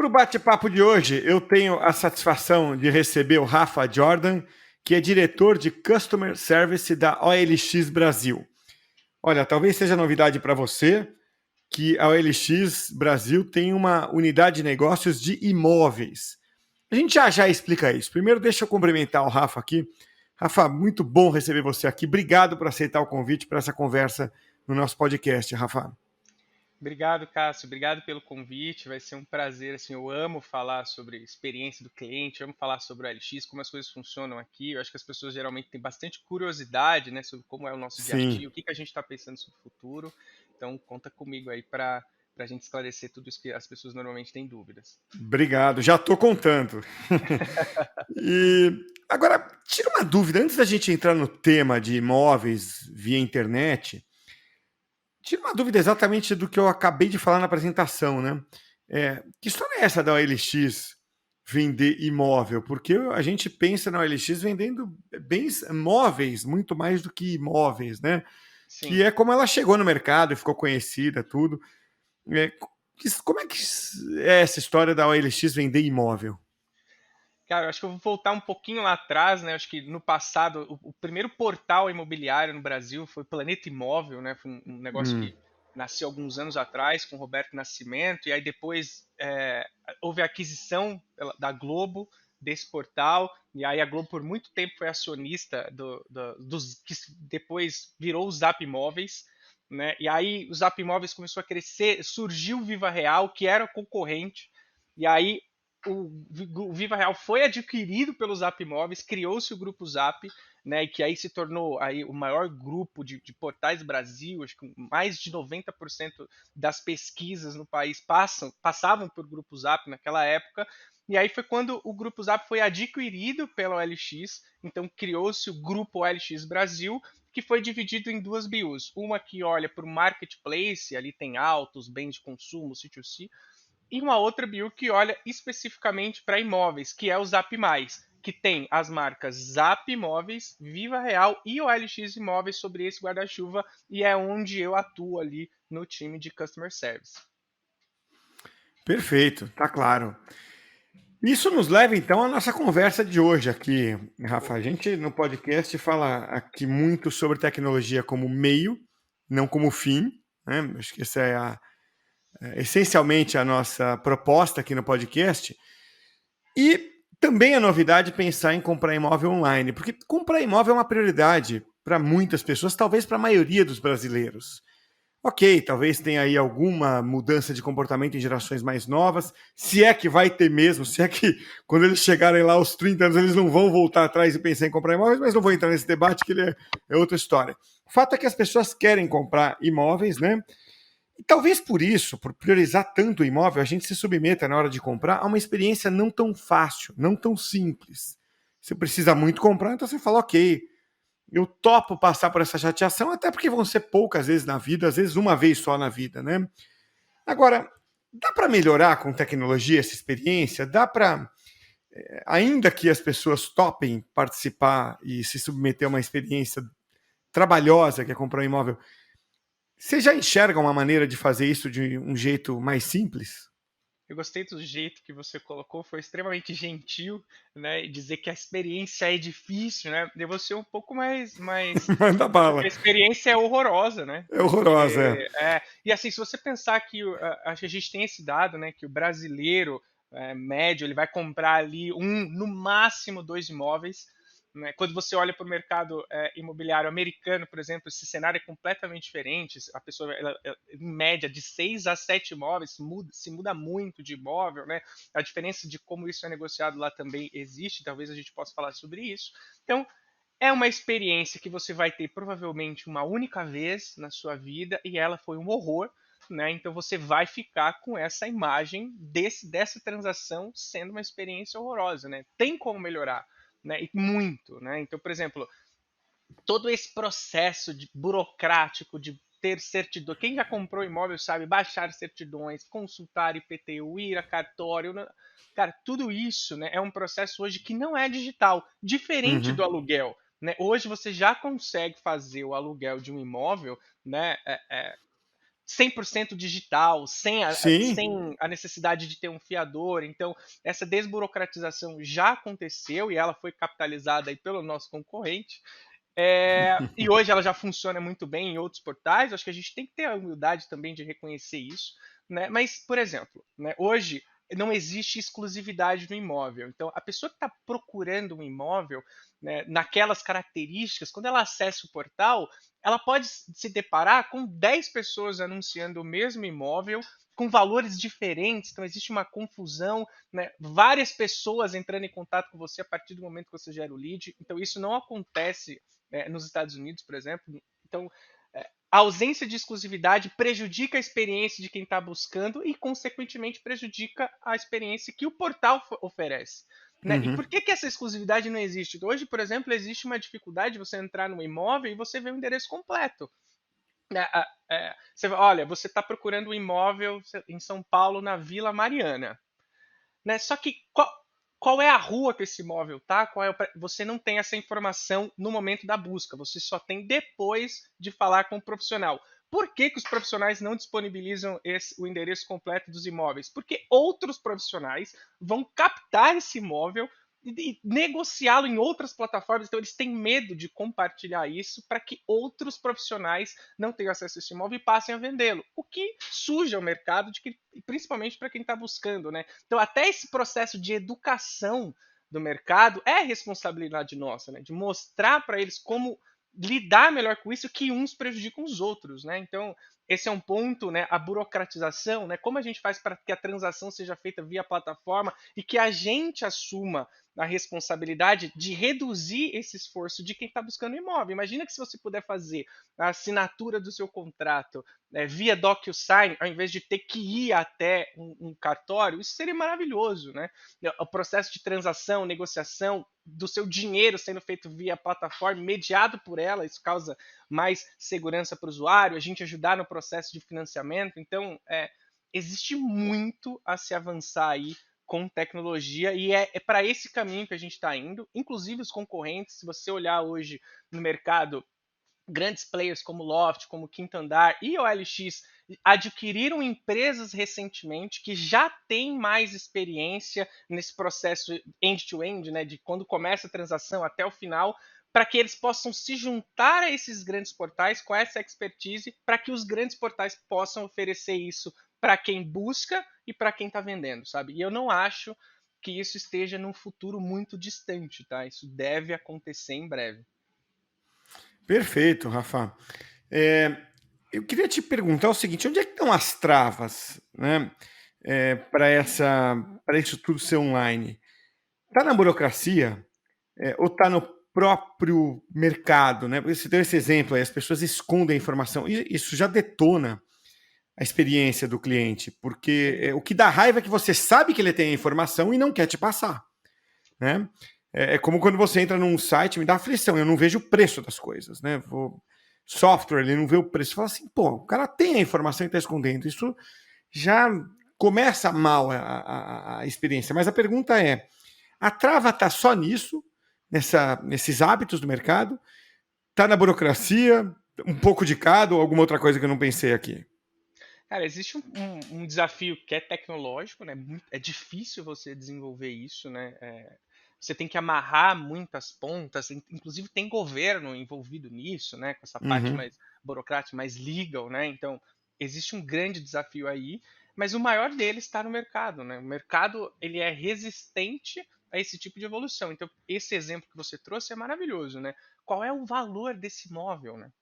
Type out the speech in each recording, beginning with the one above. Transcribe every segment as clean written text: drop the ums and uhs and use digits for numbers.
Para o bate-papo de hoje, eu tenho a satisfação de receber o Rafa Jordan, que é diretor de Customer Service da OLX Brasil. Olha, talvez seja novidade para você que a OLX Brasil tem uma unidade de negócios de imóveis. A gente já explica isso. Primeiro, deixa eu cumprimentar o Rafa aqui. Rafa, muito bom receber você aqui. Obrigado por aceitar o convite para essa conversa no nosso podcast, Rafa. Obrigado, Cássio. Obrigado pelo convite. Vai ser um prazer. Assim, eu amo falar sobre experiência do cliente, amo falar sobre o LX, como as coisas funcionam aqui. Eu acho que as pessoas geralmente têm bastante curiosidade, né, sobre como é o nosso dia a Sim. dia, o que a gente está pensando sobre o futuro. Então, conta comigo aí para a gente esclarecer tudo isso que as pessoas normalmente têm dúvidas. Obrigado, já estou contando. E agora, tira uma dúvida, antes da gente entrar no tema de imóveis via internet, tira uma dúvida exatamente do que eu acabei de falar na apresentação, né? Que história é essa da OLX vender imóvel? Porque a gente pensa na OLX vendendo bens móveis, muito mais do que imóveis, né? Sim. Que é como ela chegou no mercado e ficou conhecida, tudo. É, como é que é essa história da OLX vender imóvel? Cara, eu acho que eu vou voltar um pouquinho lá atrás, né? Eu acho que no passado, o primeiro portal imobiliário no Brasil foi Planeta Imóvel, né? Foi um negócio Hum, que nasceu alguns anos atrás com Roberto Nascimento, e aí depois houve a aquisição da Globo desse portal, e aí a Globo por muito tempo foi acionista dos que depois virou o Zap Imóveis, né? E aí o Zap Imóveis começou a crescer, surgiu o Viva Real, que era concorrente, e aí o Viva Real foi adquirido pelo Zap Imóveis, criou-se o grupo Zap, né, que aí se tornou aí o maior grupo de portais do Brasil, acho que mais de 90% das pesquisas no país passavam por grupo Zap naquela época, e aí foi quando o grupo Zap foi adquirido pela OLX, então criou-se o grupo OLX Brasil, que foi dividido em duas BUs, uma que olha para o marketplace, ali tem autos, bens de consumo, C2C, e uma outra bio que olha especificamente para imóveis, que é o Zap Mais, que tem as marcas Zap Imóveis, Viva Real e OLX Imóveis sobre esse guarda-chuva, e é onde eu atuo ali no time de Customer Service. perfeito, tá claro. Isso nos leva então à nossa conversa de hoje aqui, Rafa. A gente no podcast fala aqui muito sobre tecnologia como meio, não como fim, né? Acho que essa essencialmente a nossa proposta aqui no podcast. E também a novidade pensar em comprar imóvel online, porque comprar imóvel é uma prioridade para muitas pessoas, talvez para a maioria dos brasileiros. Ok, talvez tenha aí alguma mudança de comportamento em gerações mais novas, se é que vai ter mesmo, se é que quando eles chegarem lá aos 30 anos eles não vão voltar atrás e pensar em comprar imóveis, mas não vou entrar nesse debate que é outra história. O fato é que as pessoas querem comprar imóveis, né? E talvez por isso, por priorizar tanto o imóvel, a gente se submeta na hora de comprar a uma experiência não tão fácil, não tão simples. Você precisa muito comprar, então você fala, ok, eu topo passar por essa chateação, até porque vão ser poucas vezes na vida, às vezes uma vez só na vida, né? Agora, dá para melhorar com tecnologia essa experiência? Dá para, ainda que as pessoas topem participar e se submeter a uma experiência trabalhosa, que é comprar um imóvel, você já enxerga uma maneira de fazer isso de um jeito mais simples? Eu gostei do jeito que você colocou, foi extremamente gentil, né? E dizer que a experiência é difícil, né? Eu vou ser um pouco mais Manda porque bala. a experiência é horrorosa, né? É horrorosa, é. E assim, se você pensar que acho que a gente tem esse dado, né? Que o brasileiro médio ele vai comprar ali no máximo dois imóveis. Né? Quando você olha para o mercado imobiliário americano, por exemplo, esse cenário é completamente diferente. A pessoa, em média, de 6 a 7 imóveis, se muda muito de imóvel, né? A diferença de como isso é negociado lá também existe, talvez a gente possa falar sobre isso. Então, é uma experiência que você vai ter provavelmente uma única vez na sua vida e ela foi um horror, né? Então você vai ficar com essa imagem dessa transação sendo uma experiência horrorosa, né? Tem como melhorar, né? E muito, né? Então, por exemplo, todo esse processo burocrático de ter certidão. Quem já comprou imóvel sabe baixar certidões, consultar IPTU, ir a cartório. Cara, tudo isso, né, é um processo hoje que não é digital, diferente Uhum. do aluguel. Né? Hoje você já consegue fazer o aluguel de um imóvel, né, 100% digital, Sim. sem a necessidade de ter um fiador. Então, essa desburocratização já aconteceu e ela foi capitalizada aí pelo nosso concorrente. E hoje ela já funciona muito bem em outros portais. Acho que a gente tem que ter a humildade também de reconhecer isso, né? Mas, por exemplo, né, hoje não existe exclusividade no imóvel. Então, a pessoa que está procurando um imóvel, né, naquelas características, quando ela acessa o portal, ela pode se deparar com 10 pessoas anunciando o mesmo imóvel, com valores diferentes, então existe uma confusão, né? Várias pessoas entrando em contato com você a partir do momento que você gera o lead. Então, isso não acontece nos Estados Unidos, por exemplo. Então, a ausência de exclusividade prejudica a experiência de quem está buscando e, consequentemente, prejudica a experiência que o portal oferece. Né? E Uhum. por que essa exclusividade não existe? Hoje, por exemplo, existe uma dificuldade de você entrar no imóvel e você ver o endereço completo. Olha, você está procurando um imóvel em São Paulo, na Vila Mariana. Né? Só que qual é a rua que esse imóvel tá? Você não tem essa informação no momento da busca, você só tem depois de falar com o profissional. Por que os profissionais não disponibilizam o endereço completo dos imóveis? Porque outros profissionais vão captar esse imóvel e negociá-lo em outras plataformas. Então, eles têm medo de compartilhar isso para que outros profissionais não tenham acesso a esse imóvel e passem a vendê-lo. O que suja o mercado, principalmente para quem está buscando, né? Então, até esse processo de educação do mercado é responsabilidade nossa, né? De mostrar para eles como lidar melhor com isso, que uns prejudicam os outros, né? Então, esse é um ponto, né? A burocratização, né? Como a gente faz para que a transação seja feita via plataforma e que a gente assuma a responsabilidade de reduzir esse esforço de quem está buscando imóvel. Imagina que se você puder fazer a assinatura do seu contrato via DocuSign, ao invés de ter que ir até um cartório, isso seria maravilhoso, né? O processo de transação, negociação do seu dinheiro sendo feito via plataforma, mediado por ela, isso causa mais segurança para o usuário, a gente ajudar no processo de financiamento. Então, existe muito a se avançar aí com tecnologia e é para esse caminho que a gente está indo. Inclusive os concorrentes, se você olhar hoje no mercado, grandes players como Loft, como Quinto Andar e OLX adquiriram empresas recentemente que já têm mais experiência nesse processo end-to-end, né, de quando começa a transação até o final, para que eles possam se juntar a esses grandes portais com essa expertise, para que os grandes portais possam oferecer isso para quem busca e para quem está vendendo, sabe? E eu não acho que isso esteja num futuro muito distante, tá? Isso deve acontecer em breve. Perfeito, Rafa. É, eu queria te perguntar o seguinte: onde é que estão as travas, né, para isso tudo ser online? Está na burocracia, ou está no próprio mercado, né? Porque você deu esse exemplo aí, as pessoas escondem a informação. Isso já detona a experiência do cliente, porque Sim. o que dá raiva é que você sabe que ele tem a informação e não quer te passar, né? É como quando você entra num site, me dá aflição, eu não vejo o preço das coisas, né? Software, ele não vê o preço. Você fala assim, pô, o cara tem a informação e está escondendo. Isso já começa mal a experiência. Mas a pergunta é, a trava está só nisso, nesses hábitos do mercado? Está na burocracia? Um pouco de cada ou alguma outra coisa que eu não pensei aqui? Cara, existe um desafio que é tecnológico, né? É difícil você desenvolver isso, né? Você tem que amarrar muitas pontas, inclusive tem governo envolvido nisso, né? Com essa parte Uhum. mais burocrática, mais legal, né? Então, existe um grande desafio aí, mas o maior deles está no mercado, né? O mercado, ele é resistente a esse tipo de evolução. Então, esse exemplo que você trouxe é maravilhoso, né? Qual é o valor desse imóvel, né?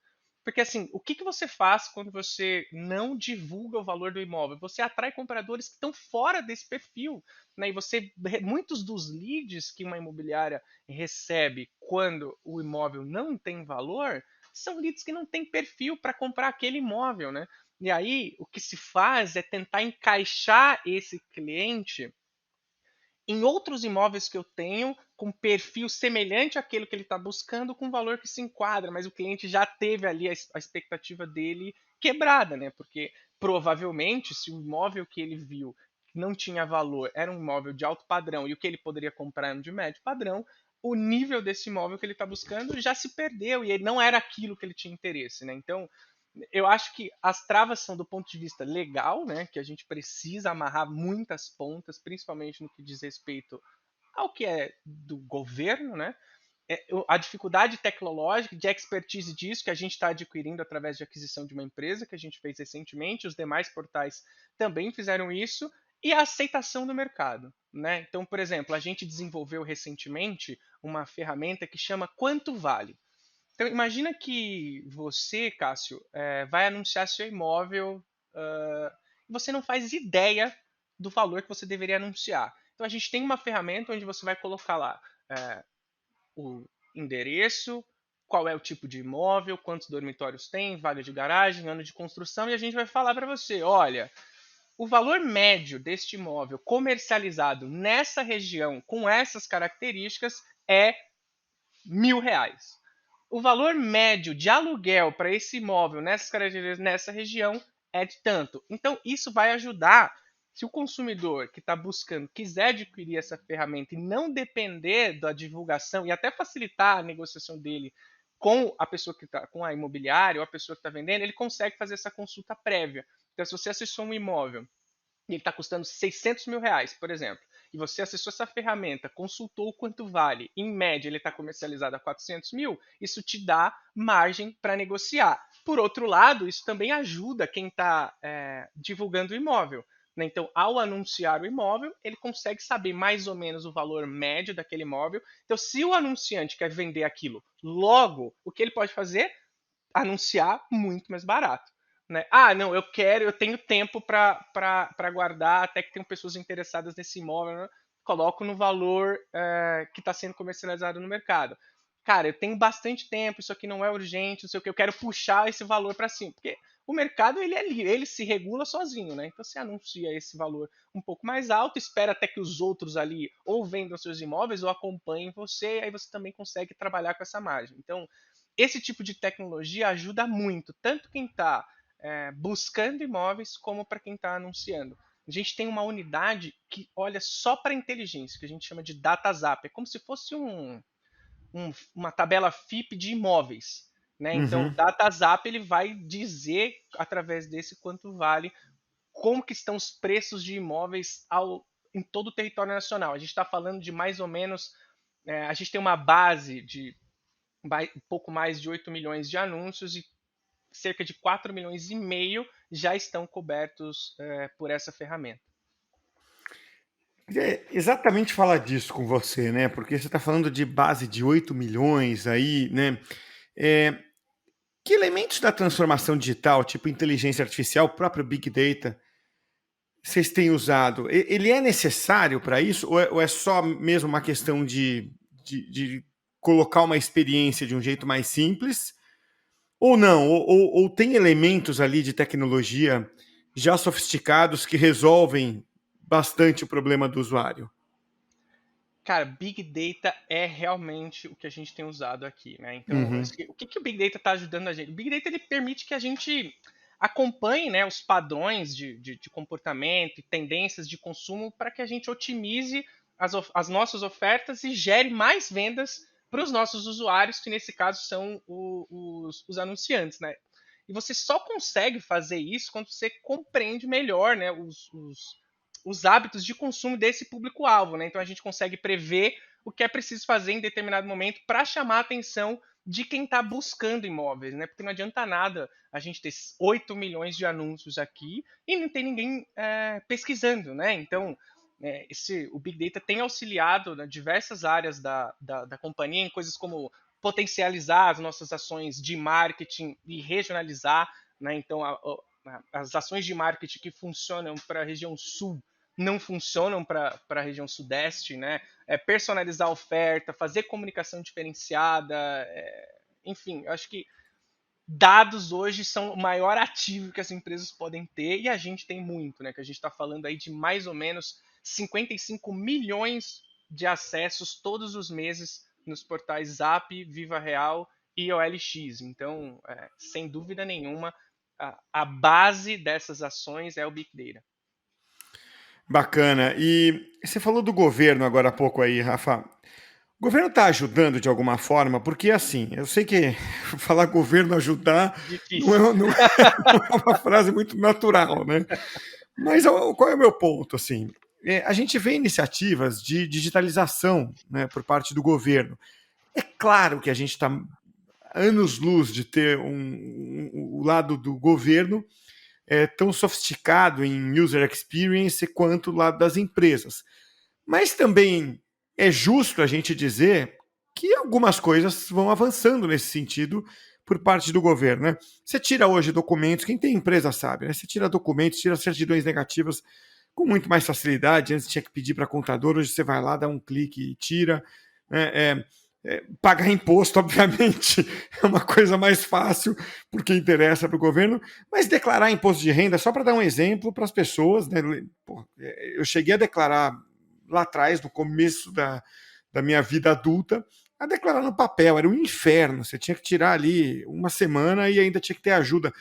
Porque assim, o que, que você faz quando você não divulga o valor do imóvel? Você atrai compradores que estão fora desse perfil, né? E muitos dos leads que uma imobiliária recebe quando o imóvel não tem valor são leads que não têm perfil para comprar aquele imóvel, né? E aí o que se faz é tentar encaixar esse cliente em outros imóveis que eu tenho com perfil semelhante àquele que ele está buscando, com valor que se enquadra, mas o cliente já teve ali a expectativa dele quebrada, né? Porque provavelmente, se o imóvel que ele viu não tinha valor, era um imóvel de alto padrão e o que ele poderia comprar era de médio padrão, o nível desse imóvel que ele está buscando já se perdeu e ele não era aquilo que ele tinha interesse, né? Então, Eu acho que as travas são do ponto de vista legal, né? Que a gente precisa amarrar muitas pontas, principalmente no que diz respeito ao que é do governo, né? A dificuldade tecnológica, de expertise disso, que a gente está adquirindo através de aquisição de uma empresa, que a gente fez recentemente, os demais portais também fizeram isso, e a aceitação do mercado. Né? Então, por exemplo, a gente desenvolveu recentemente uma ferramenta que chama Quanto Vale. Então, imagina que você, Cássio, vai anunciar seu imóvel e você não faz ideia do valor que você deveria anunciar. Então, a gente tem uma ferramenta onde você vai colocar lá o endereço, qual é o tipo de imóvel, quantos dormitórios tem, vaga de garagem, ano de construção, e a gente vai falar para você, olha, o valor médio deste imóvel comercializado nessa região com essas características é R$ 1.000. O valor médio de aluguel para esse imóvel nessas características nessa região é de tanto. Então, isso vai ajudar. Se o consumidor que está buscando quiser adquirir essa ferramenta e não depender da divulgação e até facilitar a negociação dele com a pessoa que está, com a imobiliária ou a pessoa que está vendendo, ele consegue fazer essa consulta prévia. Então, se você acessou um imóvel e ele está custando R$ 600.000, por exemplo, e você acessou essa ferramenta, consultou o quanto vale, em média ele está comercializado a 400 mil, isso te dá margem para negociar. Por outro lado, isso também ajuda quem está divulgando o imóvel. Né? Então, ao anunciar o imóvel, ele consegue saber mais ou menos o valor médio daquele imóvel. Então, se o anunciante quer vender aquilo logo, o que ele pode fazer? Anunciar muito mais barato. Né? Ah, não, eu tenho tempo para guardar até que tenham pessoas interessadas nesse imóvel, né? Coloco no valor que está sendo comercializado no mercado. Cara, eu tenho bastante tempo, isso aqui não é urgente, não sei o que, eu quero puxar esse valor para cima, porque o mercado ele é livre, ele se regula sozinho, né? Então você anuncia esse valor um pouco mais alto, espera até que os outros ali ou vendam seus imóveis ou acompanhem você, aí você também consegue trabalhar com essa margem. Então, esse tipo de tecnologia ajuda muito, tanto quem está buscando imóveis como para quem está anunciando. A gente tem uma unidade que olha só para inteligência, que a gente chama de DataZap. É como se fosse uma tabela FIP de imóveis. Né? Então, o Uhum. DataZap ele vai dizer, através desse, quanto vale, como que estão os preços de imóveis em todo o território nacional. A gente está falando de mais ou menos, a gente tem uma base de um pouco mais de 8 milhões de anúncios e cerca de 4,5 milhões já estão cobertos por essa ferramenta. Queria exatamente falar disso com você, né? Porque você está falando de base de 8 milhões aí, né? É, que elementos da transformação digital, tipo inteligência artificial, o próprio Big Data, vocês têm usado? Ele é necessário para isso? Ou é só mesmo uma questão de colocar uma experiência de um jeito mais simples? Ou não? Ou tem elementos ali de tecnologia já sofisticados que resolvem bastante o problema do usuário? Cara, Big Data é realmente o que a gente tem usado aqui, né? Então, Uhum. o que o Big Data está ajudando a gente? O Big Data ele permite que a gente acompanhe, né, os padrões de comportamento e tendências de consumo para que a gente otimize as nossas ofertas e gere mais vendas para os nossos usuários, que nesse caso são os anunciantes, né? E você só consegue fazer isso quando você compreende melhor, né, os hábitos de consumo desse público-alvo. Né? Então a gente consegue prever o que é preciso fazer em determinado momento para chamar a atenção de quem está buscando imóveis, né? Porque não adianta nada a gente ter 8 milhões de anúncios aqui e não tem ninguém pesquisando, né? Então, o Big Data tem auxiliado, né, diversas áreas da companhia em coisas como potencializar as nossas ações de marketing e regionalizar, né? Então, as ações de marketing que funcionam para a região sul não funcionam para a região sudeste, né? Personalizar a oferta, fazer comunicação diferenciada, enfim, eu acho que dados hoje são o maior ativo que as empresas podem ter e a gente tem muito, né? Que a gente está falando aí de mais ou menos 55 milhões de acessos todos os meses nos portais Zap, Viva Real e OLX. Então, sem dúvida nenhuma, a base dessas ações é o Big Data. Bacana. E você falou do governo agora há pouco aí, Rafa. O governo está ajudando de alguma forma, porque assim, eu sei que falar governo ajudar não é, Difícil. não é uma frase muito natural, né? Mas qual é o meu ponto? Assim, a gente vê iniciativas de digitalização, né, por parte do governo. É claro que a gente está anos-luz de ter o lado do governo tão sofisticado em user experience quanto o lado das empresas. Mas também é justo a gente dizer que algumas coisas vão avançando nesse sentido por parte do governo. Né? Você tira hoje documentos, quem tem empresa sabe, né? Você tira documentos, tira certidões negativas com muito mais facilidade. Antes tinha que pedir para contador, hoje você vai lá, dá um clique e tira. É, pagar imposto, obviamente, é uma coisa mais fácil, porque interessa para o governo, mas declarar imposto de renda, só para dar um exemplo para as pessoas, né? Pô, eu cheguei a declarar lá atrás, no começo da minha vida adulta, a declarar no papel, era um inferno, você tinha que tirar ali uma semana e ainda tinha que ter ajuda.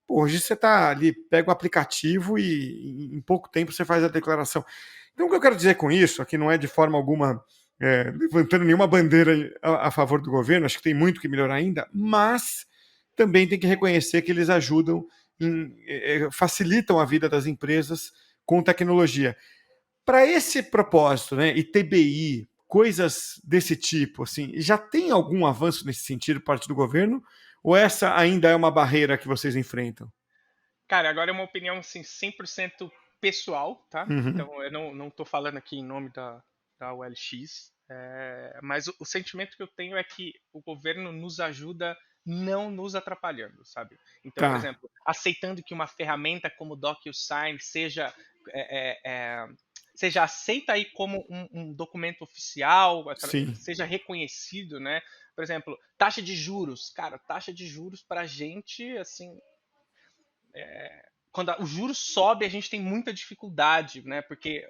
Pô, hoje você está ali, pega o aplicativo e em pouco tempo você faz a declaração. Então, o que eu quero dizer com isso, aqui não é de forma alguma levantando nenhuma bandeira a favor do governo, acho que tem muito que melhorar ainda, mas também tem que reconhecer que eles ajudam, facilitam a vida das empresas com tecnologia. Para esse propósito, né, e TBI, coisas desse tipo, assim, já tem algum avanço nesse sentido por parte do governo? Ou essa ainda é uma barreira que vocês enfrentam? Cara, agora é uma opinião assim, 100% pessoal, tá? Uhum. Então eu não tô falando aqui em nome da OLX, mas o sentimento que eu tenho é que o governo nos ajuda não nos atrapalhando, sabe? Então, por Tá, exemplo, aceitando que uma ferramenta como o DocuSign é, é, é, seja aceita aí como um documento oficial, sim. seja reconhecido, né? Por exemplo, taxa de juros. Cara, taxa de juros pra gente, assim, quando o juro sobe, a gente tem muita dificuldade, né? Porque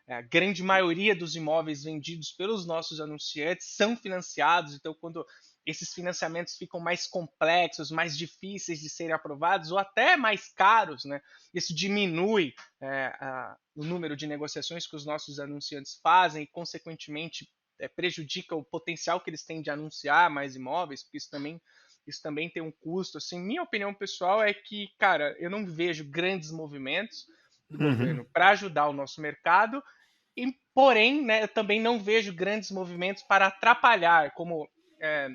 a grande maioria dos imóveis vendidos pelos nossos anunciantes são financiados, então quando esses financiamentos ficam mais complexos, mais difíceis de serem aprovados ou até mais caros, né? Isso diminui o número de negociações que os nossos anunciantes fazem e, consequentemente, prejudica o potencial que eles têm de anunciar mais imóveis, porque isso também tem um custo. Assim, minha opinião pessoal é que, cara, eu não vejo grandes movimentos do Uhum. governo para ajudar o nosso mercado, e, porém, né, eu também não vejo grandes movimentos para atrapalhar, como é,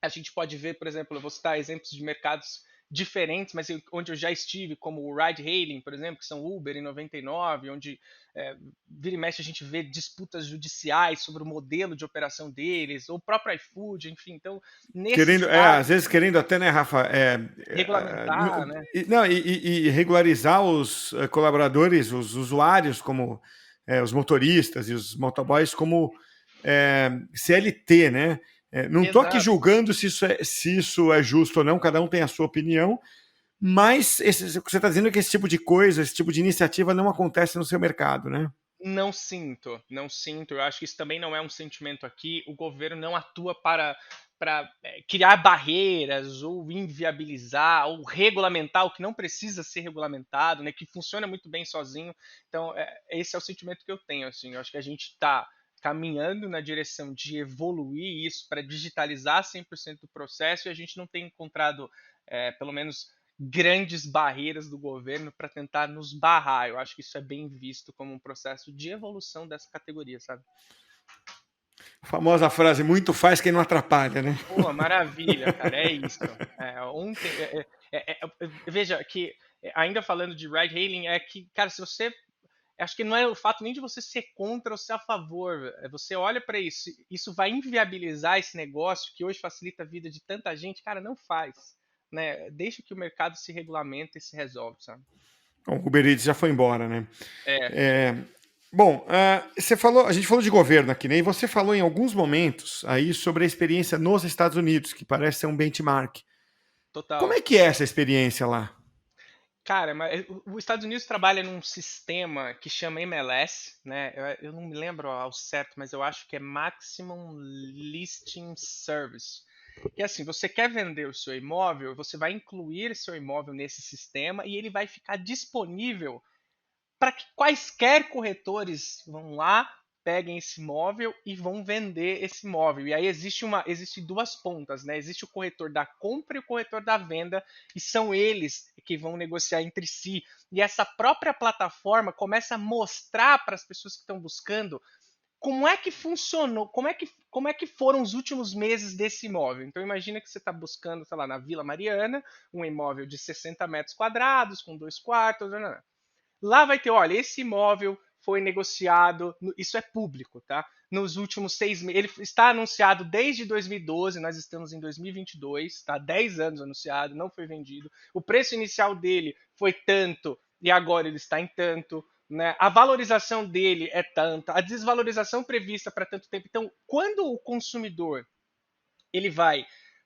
a gente pode ver, por exemplo, eu vou citar exemplos de mercados diferentes, mas onde eu já estive, como o ride hailing, por exemplo, que são Uber em 99, onde vira e mexe a gente vê disputas judiciais sobre o modelo de operação deles, ou o próprio iFood, enfim. Então, nesses Querendo, casos, às vezes querendo até, né, Rafa, regulamentar, né? não, e regularizar os colaboradores, os usuários, como os motoristas e os motoboys, como CLT, né? Não estou aqui Exato. julgando se isso é justo ou não, cada um tem a sua opinião, mas o que você está dizendo é que esse tipo de coisa, esse tipo de iniciativa não acontece no seu mercado, né? Não sinto, não sinto. Eu acho que isso também não é um sentimento aqui. O governo não atua para criar barreiras ou inviabilizar ou regulamentar o que não precisa ser regulamentado, né? Que funciona muito bem sozinho. Então, esse é o sentimento que eu tenho. Assim, eu acho que a gente está caminhando na direção de evoluir isso para digitalizar 100% do processo e a gente não tem encontrado, pelo menos grandes barreiras do governo para tentar nos barrar. Eu acho que isso é bem visto como um processo de evolução dessa categoria, sabe? A famosa frase, muito faz quem não atrapalha, né? Pô, maravilha, cara, é isso. Ontem, veja que, ainda falando de ride hailing, é que, cara, se você acho que não é o fato nem de você ser contra ou ser a favor. Você olha para isso, isso vai inviabilizar esse negócio que hoje facilita a vida de tanta gente, cara, não faz. Né? Deixa que o mercado se regulamenta e se resolve, sabe? Bom, o Uber Eats já foi embora, né? É, É, bom, você falou, a gente falou de governo aqui, né? E você falou em alguns momentos aí sobre a experiência nos Estados Unidos, que parece ser um benchmark. Como total. é que é essa experiência lá? Cara, mas os Estados Unidos trabalha num sistema que chama MLS, né? Eu não me lembro ao certo, mas eu acho que é Maximum Listing Service. Que é assim, você quer vender o seu imóvel, você vai incluir seu imóvel nesse sistema e ele vai ficar disponível para que quaisquer corretores vão lá, peguem esse imóvel e vão vender esse imóvel. E aí existe duas pontas, né? Existe o corretor da compra e o corretor da venda, e são eles que vão negociar entre si. E essa própria plataforma começa a mostrar para as pessoas que estão buscando como é que funcionou, como é que foram os últimos meses desse imóvel. Então imagina que você está buscando, sei lá, na Vila Mariana, um imóvel de 60 metros quadrados, com 2 quartos, lá vai ter, olha, esse imóvel foi negociado, isso é público, tá? Nos últimos 6 meses, ele está anunciado desde 2012, nós estamos em 2022, está 10 anos anunciado, não foi vendido. O preço inicial dele foi tanto e agora ele está em tanto, né? A valorização dele é tanta, a desvalorização prevista para tanto tempo. Então, quando o consumidor ele vai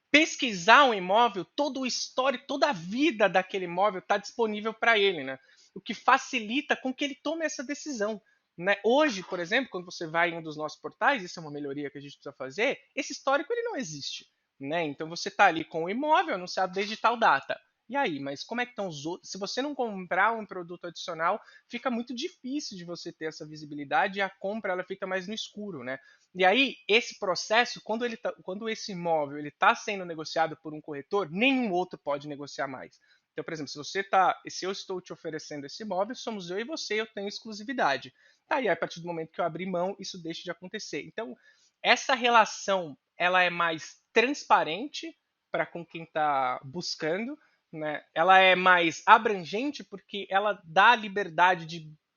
pesquisar um imóvel, todo o histórico, toda a vida daquele imóvel está disponível para ele, né? O que facilita com que ele tome essa decisão. Né? Hoje, por exemplo, quando você vai em um dos nossos portais, isso é uma melhoria que a gente precisa fazer, esse histórico ele não existe. Né? Então você está ali com o imóvel anunciado desde tal data. E aí, mas como é que estão os outros? Se você não comprar um produto adicional, fica muito difícil de você ter essa visibilidade e a compra ela fica mais no escuro, né? E aí, esse processo, quando esse imóvel está sendo negociado por um corretor, nenhum outro pode negociar mais. Então, por exemplo, se eu estou te oferecendo esse imóvel, somos eu e você, eu tenho exclusividade. Aí, a partir do momento que eu abrir mão, isso deixa de acontecer. Então, essa relação, ela é mais transparente para com quem está buscando, né? Ela é mais abrangente porque ela dá a liberdade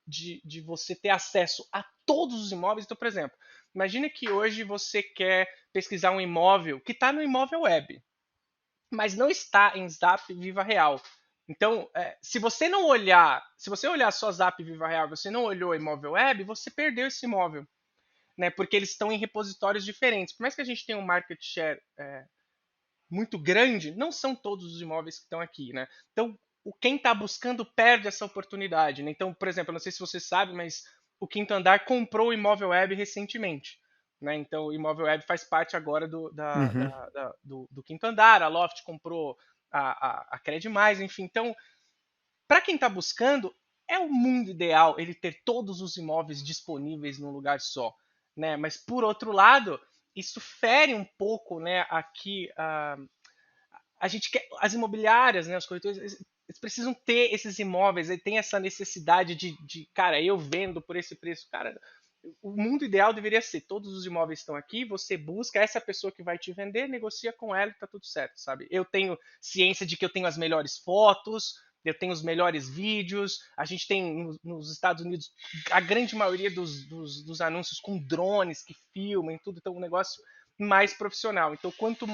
de você ter acesso a todos os imóveis. Então, por exemplo, imagine que hoje você quer pesquisar um imóvel que está no imóvel web, mas não está em Zap Viva Real. Então, se você olhar só Zap Viva Real, você não olhou imóvel web, você perdeu esse imóvel, né? Porque eles estão em repositórios diferentes. Por mais que a gente tenha um market share muito grande, não são todos os imóveis que estão aqui, né? Então, quem está buscando perde essa oportunidade, né? Então, por exemplo, eu não sei se você sabe, mas o Quinto Andar comprou o Imóvel Web recentemente. Né? Então, o Imóvel Web faz parte agora Uhum. do Quinto Andar, a Loft comprou a Cred Mais, enfim. Então, para quem está buscando, é o mundo ideal ele ter todos os imóveis disponíveis num lugar só. Né? Mas, por outro lado, isso fere um pouco, né, aqui a gente quer as imobiliárias, né, os corretores, eles precisam ter esses imóveis, ele tem essa necessidade cara, eu vendo por esse preço, cara. O mundo ideal deveria ser, todos os imóveis estão aqui, você busca essa pessoa que vai te vender, negocia com ela e tá tudo certo, sabe? Eu tenho ciência de que eu tenho as melhores fotos, eu tenho os melhores vídeos, a gente tem nos Estados Unidos a grande maioria dos anúncios com drones que filmam tudo, então o negócio mais profissional. Então, quanto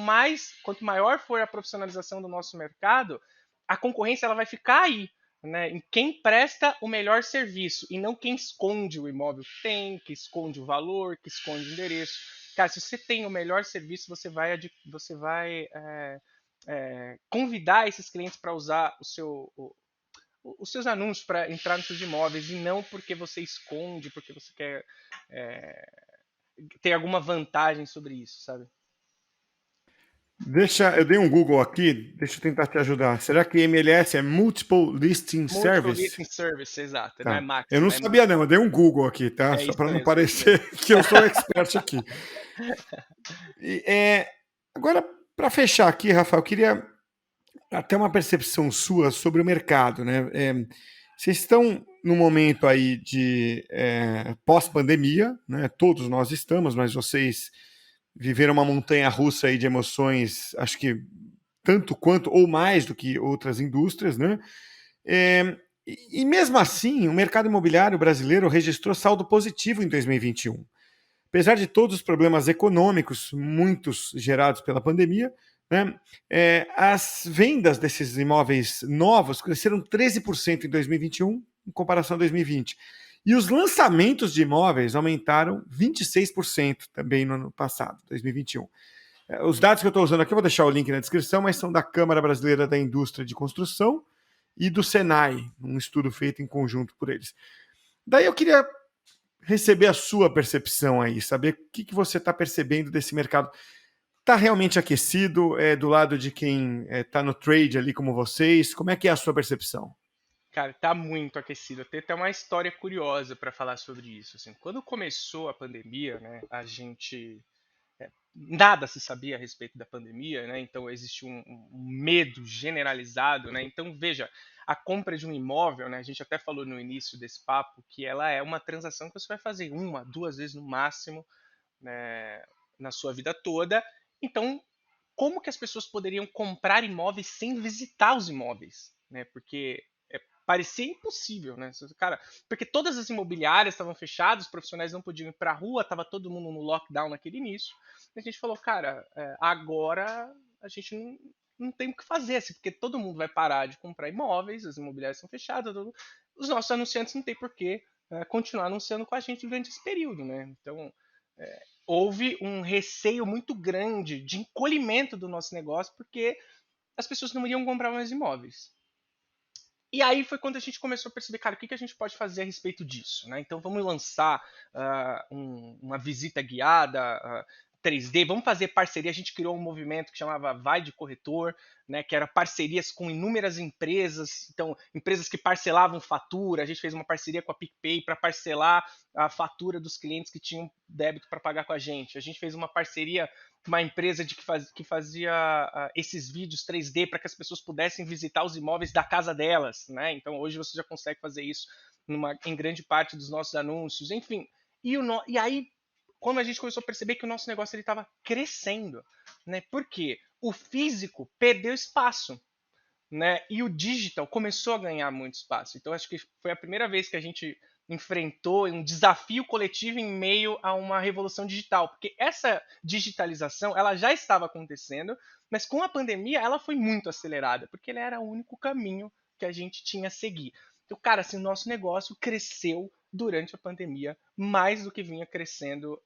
maior for a profissionalização do nosso mercado, a concorrência ela vai ficar aí, né, em quem presta o melhor serviço e não quem esconde o imóvel que tem, que esconde o valor, que esconde o endereço. Cara, se você tem o melhor serviço, você vai convidar esses clientes para usar os seus anúncios para entrar nos seus imóveis e não porque você esconde, porque você quer ter alguma vantagem sobre isso, sabe? Eu dei um Google aqui, deixa eu tentar te ajudar. Será que MLS é Multiple Listing Multiple Service? Listing Service, exato. Não é Tá. Eu não máxima, é sabia não, eu dei um Google aqui, tá? Só isso para não mesmo, é isso parecer mesmo. que eu sou expert aqui. E, agora, para fechar aqui, Rafael, eu queria até uma percepção sua sobre o mercado, né? Vocês estão num momento aí de pós-pandemia, né? Todos nós estamos, mas vocês viveram uma montanha-russa aí de emoções, acho que tanto quanto ou mais do que outras indústrias, né? E mesmo assim, o mercado imobiliário brasileiro registrou saldo positivo em 2021. Apesar de todos os problemas econômicos, muitos gerados pela pandemia, né, as vendas desses imóveis novos cresceram 13% em 2021, em comparação a 2020. E os lançamentos de imóveis aumentaram 26% também no ano passado, 2021. Os dados que eu estou usando aqui, eu vou deixar o link na descrição, mas são da Câmara Brasileira da Indústria de Construção e do Senai, um estudo feito em conjunto por eles. Daí eu queria receber a sua percepção aí, saber o que você está percebendo desse mercado. Está realmente aquecido do lado de quem está no trade ali como vocês? Como é que é a sua percepção? Cara, tá muito aquecido. Tem até uma história curiosa para falar sobre isso. Assim, quando começou a pandemia, né, a gente nada se sabia a respeito da pandemia, né? Então existe um medo generalizado, né? Então veja, a compra de um imóvel, né? A gente até falou no início desse papo que ela é uma transação que você vai fazer uma, duas vezes no máximo, né, na sua vida toda. Então, como que as pessoas poderiam comprar imóveis sem visitar os imóveis, né? Porque parecia impossível, né? Cara, porque todas as imobiliárias estavam fechadas, os profissionais não podiam ir para a rua, estava todo mundo no lockdown naquele início. E a gente falou, cara, agora a gente não tem o que fazer, assim, porque todo mundo vai parar de comprar imóveis, as imobiliárias são fechadas, os nossos anunciantes não tem por que continuar anunciando com a gente durante esse período, né? Então, houve um receio muito grande de encolhimento do nosso negócio, porque as pessoas não iriam comprar mais imóveis. E aí foi quando a gente começou a perceber, cara, o que a gente pode fazer a respeito disso, né? Então vamos lançar uma visita guiada, 3D, vamos fazer parceria. A gente criou um movimento que chamava Vai de Corretor, né? Que era parcerias com inúmeras empresas, então empresas que parcelavam fatura. A gente fez uma parceria com a PicPay para parcelar a fatura dos clientes que tinham débito para pagar com a gente. A gente fez uma parceria uma empresa que fazia esses vídeos 3D para que as pessoas pudessem visitar os imóveis da casa delas, né? Então hoje você já consegue fazer isso em grande parte dos nossos anúncios, enfim. E aí, quando a gente começou a perceber que o nosso negócio estava crescendo, né? Por quê? O físico perdeu espaço, né? E o digital começou a ganhar muito espaço. Então acho que foi a primeira vez que a gente enfrentou um desafio coletivo em meio a uma revolução digital, porque essa digitalização ela já estava acontecendo, mas com a pandemia ela foi muito acelerada, porque ele era o único caminho que a gente tinha a seguir. Então, cara, assim, o nosso negócio cresceu durante a pandemia mais do que vinha crescendo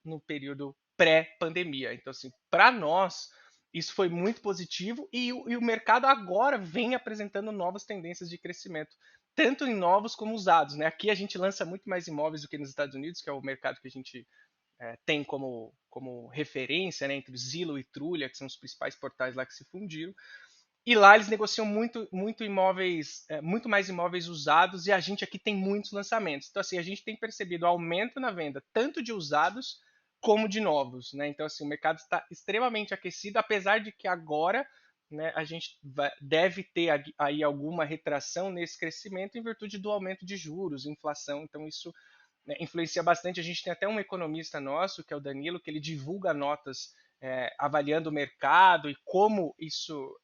no período pré-pandemia. Então, assim, para nós isso foi muito positivo e o mercado agora vem apresentando novas tendências de crescimento, tanto em novos como usados. Né? Aqui a gente lança muito mais imóveis do que nos Estados Unidos, que é o mercado que a gente tem como referência, né, entre Zillow e Trulia, que são os principais portais lá que se fundiram. E lá eles negociam muito imóveis, muito mais imóveis usados, e a gente aqui tem muitos lançamentos. Então, assim, a gente tem percebido aumento na venda, tanto de usados como de novos, né? Então, assim, o mercado está extremamente aquecido, apesar de que agora, né, a gente deve ter aí alguma retração nesse crescimento em virtude do aumento de juros, inflação. Então, isso, né, influencia bastante. A gente tem até um economista nosso, que é o Danilo, que ele divulga notas avaliando o mercado e como isso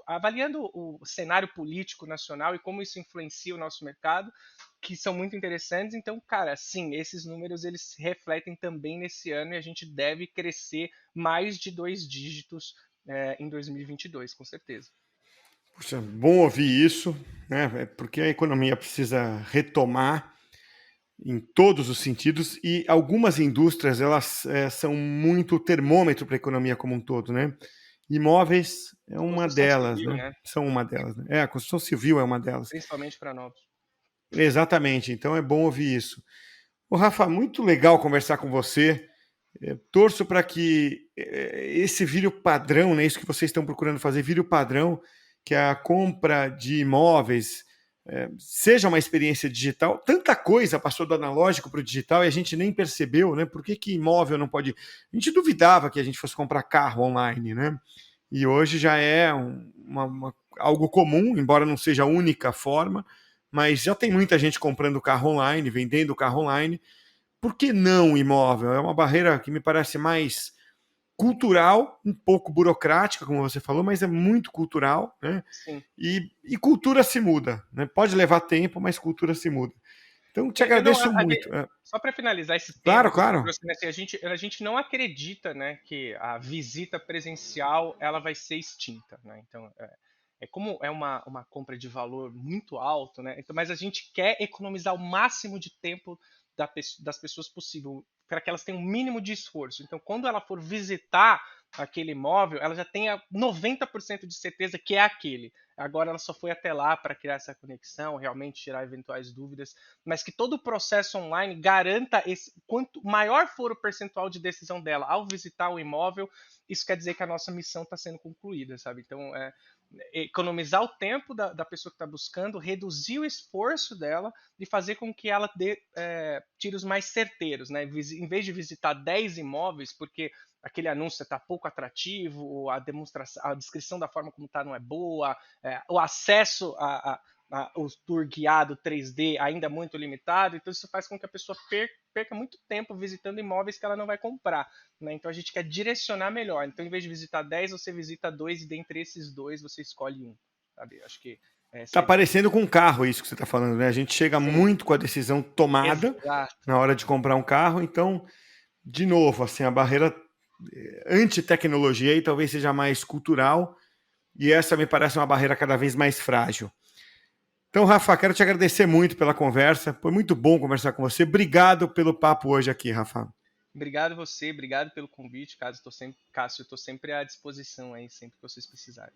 avaliando o cenário político nacional e como isso influencia o nosso mercado, que são muito interessantes. Então, cara, sim, esses números eles refletem também nesse ano e a gente deve crescer mais de 2 dígitos em 2022, com certeza. Puxa, bom ouvir isso, né? Porque a economia precisa retomar em todos os sentidos e algumas indústrias elas são muito termômetro para a economia como um todo, né? Imóveis é uma Construção delas, civil, né? né? São uma delas, né? A construção civil é uma delas. Principalmente para novos. Exatamente, então é bom ouvir isso. Ô, Rafa, muito legal conversar com você. Torço para que esse vire o padrão, né? Isso que vocês estão procurando fazer, vire o padrão, que a compra de imóveis seja uma experiência digital. Tanta coisa passou do analógico para o digital e a gente nem percebeu, né? Por que, que imóvel não pode. A gente duvidava que a gente fosse comprar carro online, né? E hoje já é algo comum, embora não seja a única forma, mas já tem muita gente comprando carro online, vendendo carro online. Por que não imóvel? É uma barreira que me parece mais cultural, um pouco burocrática, como você falou, mas é muito cultural, né? Sim. E cultura se muda, né? Pode levar tempo, mas cultura se muda. Então, te Não, agradeço muito. só para finalizar esse tema Claro, que você claro. trouxe, né, assim, a gente não acredita, né, que a visita presencial ela vai ser extinta, né? Então, como é uma compra de valor muito alto, né? Então, mas a gente quer economizar o máximo de tempo das pessoas possível para que elas tenham o mínimo de esforço. Então, quando ela for visitar, aquele imóvel, ela já tenha 90% de certeza que é aquele. Agora ela só foi até lá para criar essa conexão, realmente tirar eventuais dúvidas, mas que todo o processo online garanta esse, quanto maior for o percentual de decisão dela ao visitar o imóvel, isso quer dizer que a nossa missão está sendo concluída, sabe? Então, economizar o tempo da pessoa que está buscando, reduzir o esforço dela e fazer com que ela dê tiros mais certeiros, né? Em vez de visitar 10 imóveis, porque aquele anúncio está pouco atrativo, ou a descrição da forma como está não é boa, o acesso o tour guiado 3D ainda é muito limitado, então isso faz com que a pessoa perca muito tempo visitando imóveis que ela não vai comprar. Né? Então a gente quer direcionar melhor. Então, em vez de visitar 10, você visita 2 e dentre esses 2 você escolhe um. Sabe? Acho que essa Tá é a ideia. parecendo com um carro isso que você está falando, né? A gente chega Sim, muito com a decisão tomada exato. na hora de comprar um carro, então, de novo, assim, a barreira anti-tecnologia aí talvez seja mais cultural e essa me parece uma barreira cada vez mais frágil. Então, Rafa, quero te agradecer muito pela conversa. Foi muito bom conversar com você. Obrigado pelo papo hoje aqui, Rafa. Obrigado você, obrigado pelo convite, Cássio. Estou sempre à disposição aí, sempre que vocês precisarem.